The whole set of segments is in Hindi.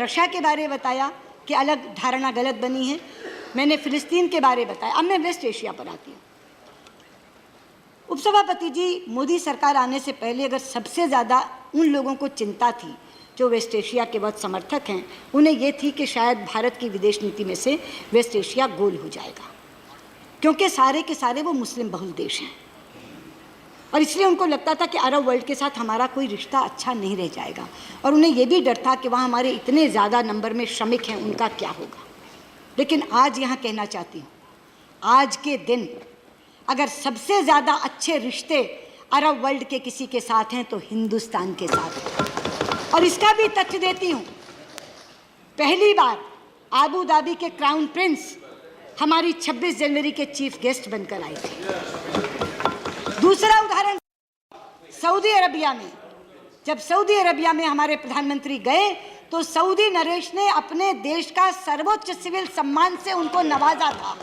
रक्षा के बारे में बताया कि अलग धारणा गलत बनी है। मैंने फिलिस्तीन के बारे में बताया। अब मैं वेस्ट एशिया पर आती हूँ। उपसभापति जी, मोदी सरकार आने से पहले अगर सबसे ज़्यादा उन लोगों को चिंता थी जो वेस्ट एशिया के बहुत समर्थक हैं, उन्हें ये थी कि शायद भारत की विदेश नीति में से वेस्ट एशिया गोल हो जाएगा, क्योंकि सारे के सारे वो मुस्लिम बहुल देश हैं और इसलिए उनको लगता था कि अरब वर्ल्ड के साथ हमारा कोई रिश्ता अच्छा नहीं रह जाएगा। और उन्हें ये भी डर था कि वहाँ हमारे इतने ज़्यादा नंबर में श्रमिक हैं, उनका क्या होगा। लेकिन आज यहाँ कहना चाहती हूँ, आज के दिन अगर सबसे ज़्यादा अच्छे रिश्ते अरब वर्ल्ड के किसी के साथ हैं तो हिंदुस्तान के साथ हैं। और इसका भी तथ्य देती हूँ, पहली बार आबू धाबी के क्राउन प्रिंस हमारी 26 जनवरी के चीफ गेस्ट बनकर आए थे। दूसरा उदाहरण, सऊदी अरबिया में, जब सऊदी अरबिया में हमारे प्रधानमंत्री गए तो सऊदी नरेश ने अपने देश का सर्वोच्च सिविल सम्मान से उनको नवाजा था।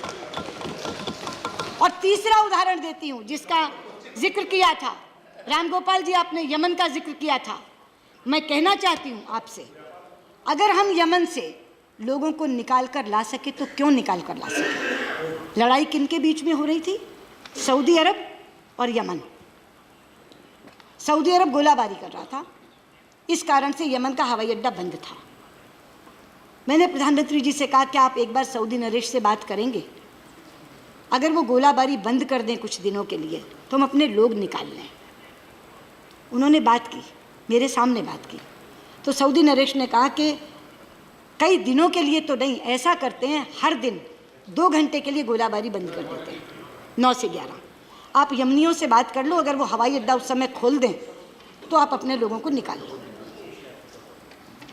और तीसरा उदाहरण देती हूँ जिसका जिक्र किया था, रामगोपाल जी आपने यमन का जिक्र किया था। मैं कहना चाहती हूँ आपसे, अगर हम यमन से लोगों को निकाल कर ला सके तो क्यों निकाल कर ला सके। लड़ाई किन के बीच में हो रही थी? सऊदी अरब और यमन। सऊदी अरब गोलाबारी कर रहा था, इस कारण से यमन का हवाई अड्डा बंद था। मैंने प्रधानमंत्री जी से कहा कि आप एक बार सऊदी नरेश से बात करेंगे, अगर वो गोलाबारी बंद कर दें कुछ दिनों के लिए तो हम अपने लोग निकाल लें। उन्होंने बात की, मेरे सामने बात की, तो सऊदी नरेश ने कहा कि कई दिनों के लिए तो नहीं, ऐसा करते हैं हर दिन 2 घंटे के लिए गोलाबारी बंद कर देते हैं, 9 से 11। आप यमनियों से बात कर लो, अगर वो हवाई अड्डा उस समय खोल दें तो आप अपने लोगों को निकाल लो।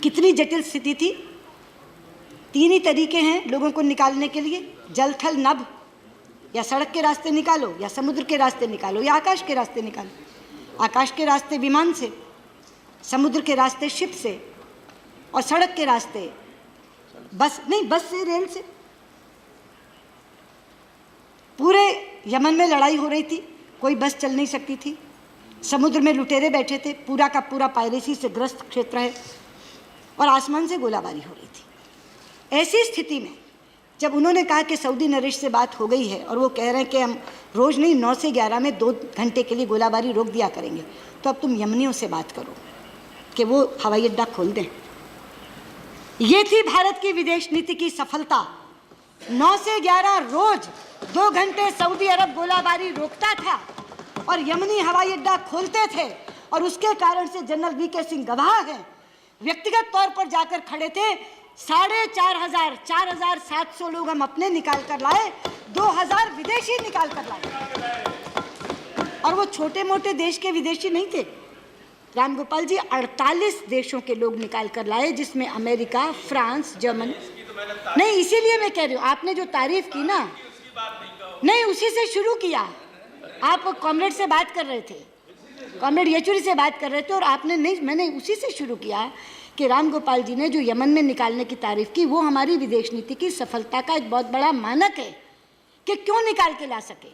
कितनी जटिल स्थिति थी। 3 ही तरीके हैं लोगों को निकालने के लिए, जल थल नभ, या सड़क के रास्ते निकालो, या समुद्र के रास्ते निकालो, या आकाश के रास्ते निकालो। आकाश के रास्ते विमान से, समुद्र के रास्ते शिप से, और सड़क के रास्ते बस नहीं, बस से, रेल से। पूरे यमन में लड़ाई हो रही थी, कोई बस चल नहीं सकती थी, समुद्र में लुटेरे बैठे थे, पूरा का पूरा पायरेसी से ग्रस्त क्षेत्र है, और आसमान से गोलाबारी हो रही थी। ऐसी स्थिति में जब उन्होंने कहा कि सऊदी नरेश से बात हो गई है और वो कह रहे हैं कि हम रोज़ नहीं 9 से 11 में 2 घंटे के लिए गोलाबारी रोक दिया करेंगे, तो अब तुम यमनियों से बात करो कि वो हवाई अड्डा खोल दें। ये थी भारत की विदेश नीति की सफलता। 9 से 11 रोज 2 घंटे सऊदी अरब गोलाबारी रोकता था और यमनी हवाई अड्डा खोलते थे, और उसके कारण से जनरल वीके सिंह गवाह हैं, व्यक्तिगत तौर पर जाकर खड़े थे। 4,700 लोग हम अपने निकाल कर लाए, 2,000 विदेशी निकाल कर लाए। और वो छोटे मोटे देश के विदेशी नहीं थे रामगोपाल जी, 48 देशों के लोग निकाल कर लाए, जिसमें अमेरिका, फ्रांस, जर्मनी। नहीं, इसीलिए मैं कह रही हूँ, आपने जो तारीफ की ना, नहीं उसी से शुरू किया। आप कॉमरेड से बात कर रहे थे, कॉमरेड येचुरी से बात कर रहे थे, और आपने नहीं, मैंने उसी से शुरू किया कि रामगोपाल जी ने जो यमन में निकालने की तारीफ की, वो हमारी विदेश नीति की सफलता का एक बहुत बड़ा मानक है कि क्यों निकाल के ला सके।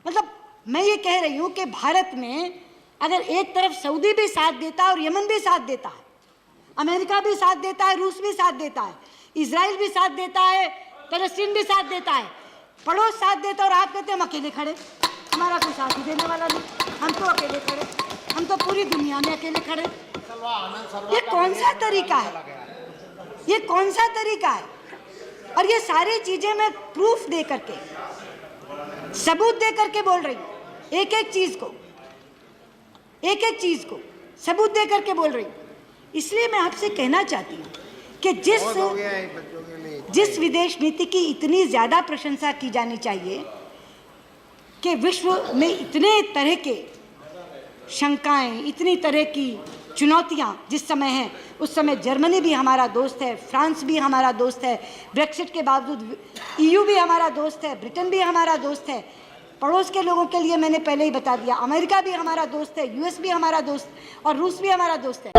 मतलब मैं ये कह रही हूँ कि भारत में अगर एक तरफ सऊदी भी साथ देता है और यमन भी साथ देता है, अमेरिका भी साथ देता है, रूस भी साथ देता है, इजराइल भी साथ देता है, फलस्तीन भी साथ देता है, पड़ोस साथ देता है, और आप कहते हैं हम अकेले खड़े, हमारा कोई साथ ही देने वाला नहीं, हम तो अकेले खड़े, हम तो पूरी दुनिया में अकेले खड़े। ये कौन सा तरीका है? ये कौन सा तरीका है? और ये सारी चीजें मैं प्रूफ दे करके, सबूत दे करके बोल रही हूँ, एक एक चीज को सबूत दे करके बोल रही हूँ। इसलिए मैं आपसे कहना चाहती हूँ कि जिस विदेश नीति की इतनी ज़्यादा प्रशंसा की जानी चाहिए, कि विश्व में इतने तरह के शंकाएं, इतनी तरह की चुनौतियां जिस समय हैं, उस समय जर्मनी भी हमारा दोस्त है, फ्रांस भी हमारा दोस्त है, ब्रेक्सिट के बावजूद EU भी हमारा दोस्त है, ब्रिटेन भी हमारा दोस्त है, पड़ोस के लोगों के लिए मैंने पहले ही बता दिया, अमेरिका भी हमारा दोस्त है, US भी हमारा दोस्त, और रूस भी हमारा दोस्त है।